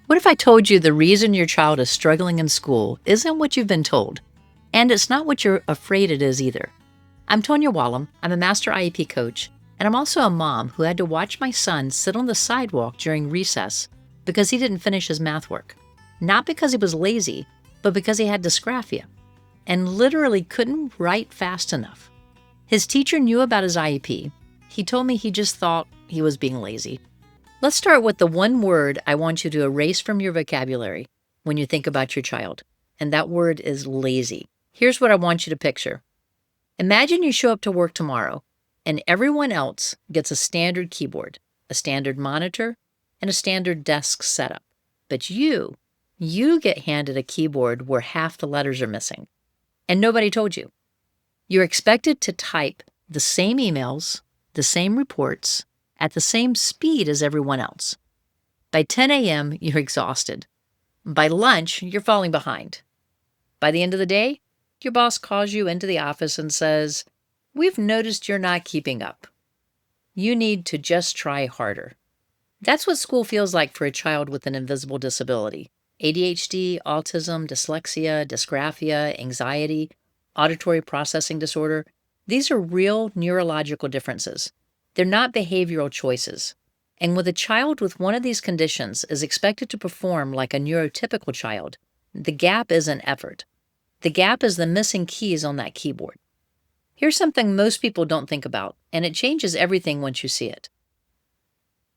What if I told you the reason your child is struggling in school isn't what you've been told, and it's not what you're afraid it is either? I'm Tonya Wollum. I'm a master IEP coach, and I'm also a mom who had to watch my son sit on the sidewalk during recess because he didn't finish his math work. Not because he was lazy, but because he had dysgraphia and literally couldn't write fast enough. His teacher knew about his IEP. He told me he just thought he was being lazy. Let's start with the one word I want you to erase from your vocabulary when you think about your child, and that word is lazy. Here's what I want you to picture. Imagine you show up to work tomorrow, and everyone else gets a standard keyboard, a standard monitor, and a standard desk setup. But you get handed a keyboard where half the letters are missing, and nobody told you. You're expected to type the same emails, the same reports, at the same speed as everyone else. By 10 a.m., you're exhausted. By lunch, you're falling behind. By the end of the day, your boss calls you into the office and says, "We've noticed you're not keeping up. You need to just try harder." That's what school feels like for a child with an invisible disability. ADHD, autism, dyslexia, dysgraphia, anxiety, auditory processing disorder. These are real neurological differences. They're not behavioral choices. And with a child with one of these conditions is expected to perform like a neurotypical child, the gap isn't effort. The gap is the missing keys on that keyboard. Here's something most people don't think about, and it changes everything once you see it.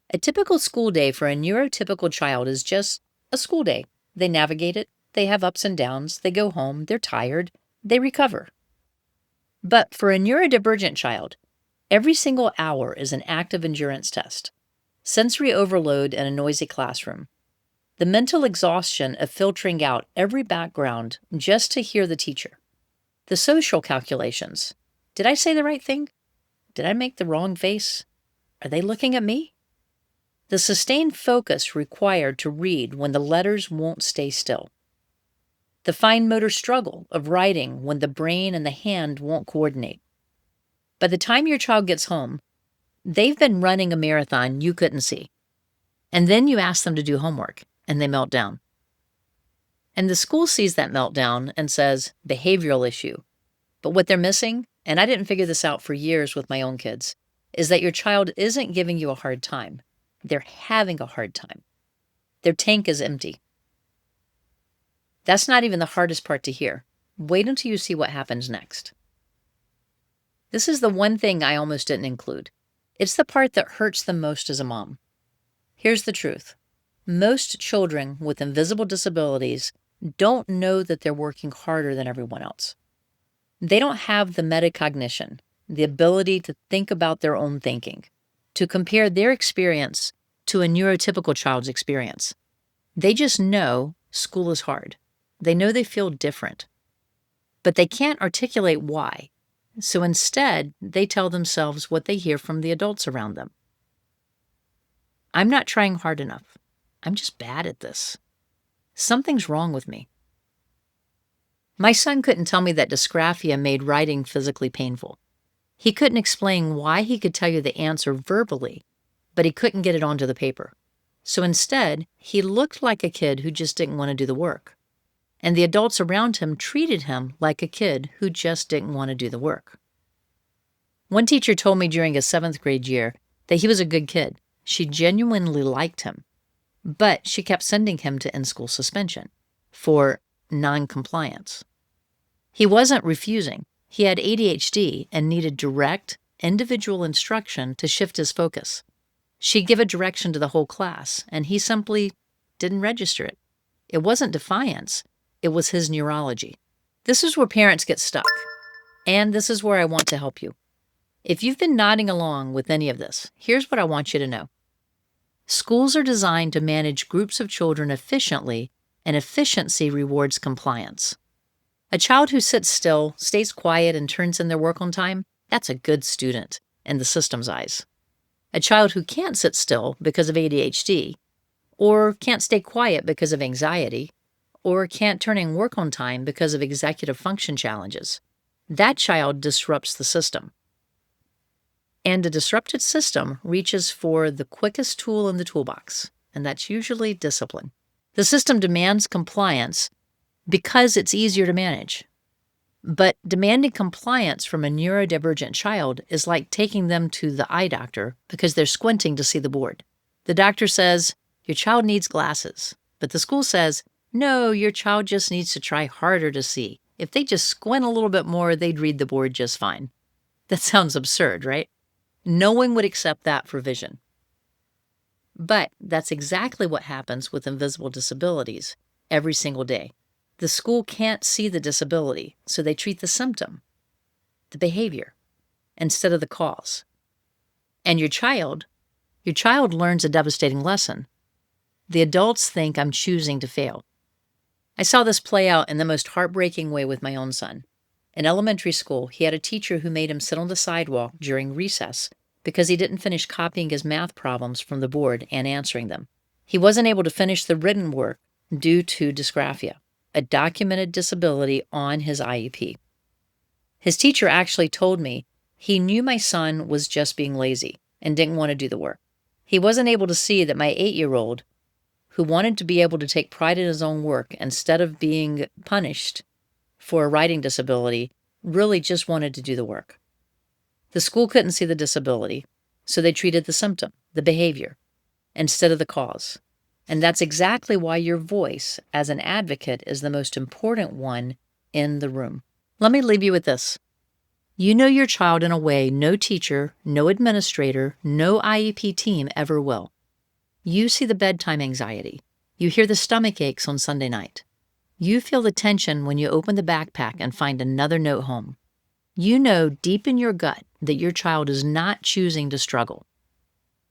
A typical school day for a neurotypical child is just a school day. They navigate it, they have ups and downs, they go home, they're tired, they recover. But for a neurodivergent child, every single hour is an active endurance test. Sensory overload in a noisy classroom. The mental exhaustion of filtering out every background just to hear the teacher. The social calculations. Did I say the right thing? Did I make the wrong face? Are they looking at me? The sustained focus required to read when the letters won't stay still. The fine motor struggle of writing when the brain and the hand won't coordinate. By the time your child gets home, they've been running a marathon you couldn't see. And then you ask them to do homework, and they melt down. And the school sees that meltdown and says, behavioral issue. But what they're missing, and I didn't figure this out for years with my own kids, is that your child isn't giving you a hard time. They're having a hard time. Their tank is empty. That's not even the hardest part to hear. Wait until you see what happens next. This is the one thing I almost didn't include. It's the part that hurts the most as a mom. Here's the truth. Most children with invisible disabilities don't know that they're working harder than everyone else. They don't have the metacognition, the ability to think about their own thinking, to compare their experience to a neurotypical child's experience. They just know school is hard. They know they feel different, but they can't articulate why. So instead, they tell themselves what they hear from the adults around them. I'm not trying hard enough. I'm just bad at this. Something's wrong with me. My son couldn't tell me that dysgraphia made writing physically painful. He couldn't explain why he could tell you the answer verbally, but he couldn't get it onto the paper. So instead, he looked like a kid who just didn't want to do the work. And the adults around him treated him like a kid who just didn't want to do the work. One teacher told me during his 7th grade year that he was a good kid. She genuinely liked him, but she kept sending him to in-school suspension for non-compliance. He wasn't refusing. He had ADHD and needed direct, individual instruction to shift his focus. She'd give a direction to the whole class, and he simply didn't register it. It wasn't defiance. It was his neurology. This is where parents get stuck, and this is where I want to help you. If you've been nodding along with any of this, here's what I want you to know. Schools are designed to manage groups of children efficiently, and efficiency rewards compliance. A child who sits still, stays quiet, and turns in their work on time, that's a good student in the system's eyes. A child who can't sit still because of ADHD, or can't stay quiet because of anxiety, or can't turn in work on time because of executive function challenges, that child disrupts the system. And a disrupted system reaches for the quickest tool in the toolbox, and that's usually discipline. The system demands compliance because it's easier to manage. But demanding compliance from a neurodivergent child is like taking them to the eye doctor because they're squinting to see the board. The doctor says, your child needs glasses, but the school says, no, your child just needs to try harder to see. If they just squint a little bit more, they'd read the board just fine. That sounds absurd, right? No one would accept that for vision. But that's exactly what happens with invisible disabilities every single day. The school can't see the disability, so they treat the symptom, the behavior, instead of the cause. And your child learns a devastating lesson. The adults think I'm choosing to fail. I saw this play out in the most heartbreaking way with my own son. In elementary school, he had a teacher who made him sit on the sidewalk during recess because he didn't finish copying his math problems from the board and answering them. He wasn't able to finish the written work due to dysgraphia, a documented disability on his IEP. His teacher actually told me he knew my son was just being lazy and didn't want to do the work. He wasn't able to see that my 8-year-old, who wanted to be able to take pride in his own work instead of being punished for a writing disability, really just wanted to do the work. The school couldn't see the disability, so they treated the symptom, the behavior, instead of the cause. And that's exactly why your voice as an advocate is the most important one in the room. Let me leave you with this. You know your child in a way no teacher, no administrator, no IEP team ever will. You see the bedtime anxiety. You hear the stomach aches on Sunday night. You feel the tension when you open the backpack and find another note home. You know deep in your gut that your child is not choosing to struggle.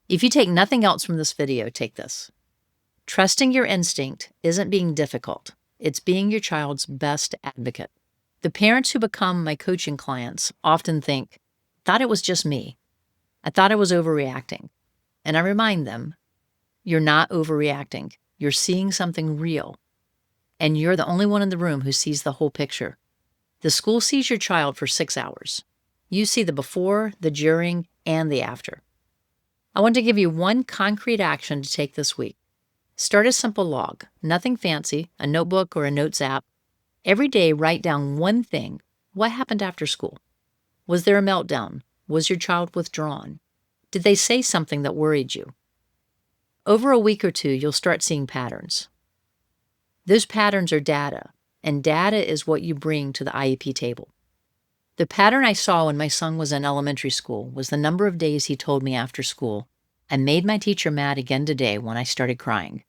If you take nothing else from this video, take this. Trusting your instinct isn't being difficult. It's being your child's best advocate. The parents who become my coaching clients often think, thought it was just me. I thought I was overreacting. And I remind them, you're not overreacting. You're seeing something real. And you're the only one in the room who sees the whole picture. The school sees your child for 6 hours. You see the before, the during, and the after. I want to give you one concrete action to take this week. Start a simple log, nothing fancy, a notebook or a notes app. Every day, write down one thing. What happened after school? Was there a meltdown? Was your child withdrawn? Did they say something that worried you? Over a week or two, you'll start seeing patterns. Those patterns are data, and data is what you bring to the IEP table. The pattern I saw when my son was in elementary school was the number of days he told me after school, I made my teacher mad again today when I started crying.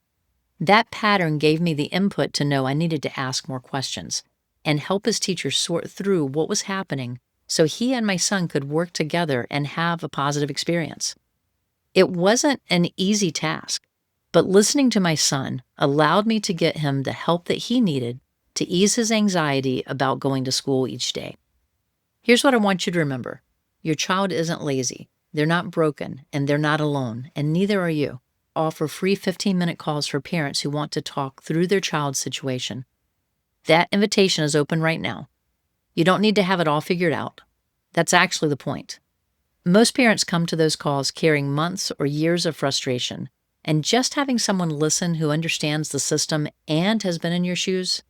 That pattern gave me the input to know I needed to ask more questions and help his teacher sort through what was happening so he and my son could work together and have a positive experience. It wasn't an easy task, but listening to my son allowed me to get him the help that he needed to ease his anxiety about going to school each day. Here's what I want you to remember. Your child isn't lazy. They're not broken, and they're not alone, and neither are you. Offer free 15-minute calls for parents who want to talk through their child's situation. That invitation is open right now. You don't need to have it all figured out. That's actually the point. Most parents come to those calls carrying months or years of frustration, and just having someone listen who understands the system and has been in your shoes,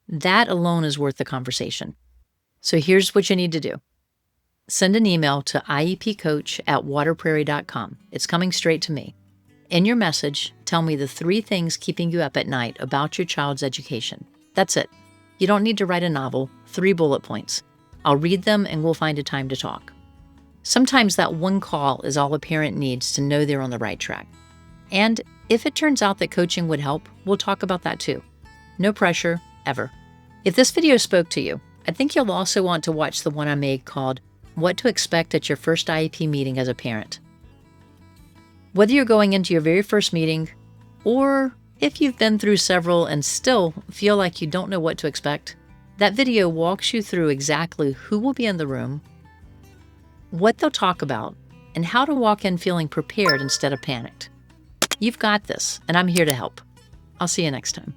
that alone is worth the conversation. So here's what you need to do. Send an email to iepcoach@waterprairie.com. It's coming straight to me. In your message, tell me the 3 things keeping you up at night about your child's education. That's it. You don't need to write a novel, 3 bullet points. I'll read them and we'll find a time to talk. Sometimes that one call is all a parent needs to know they're on the right track. And if it turns out that coaching would help, we'll talk about that too. No pressure, ever. If this video spoke to you, I think you'll also want to watch the one I made called What to Expect at Your First IEP Meeting as a Parent. Whether you're going into your very first meeting, or if you've been through several and still feel like you don't know what to expect, that video walks you through exactly who will be in the room, what they'll talk about, and how to walk in feeling prepared instead of panicked. You've got this, and I'm here to help. I'll see you next time.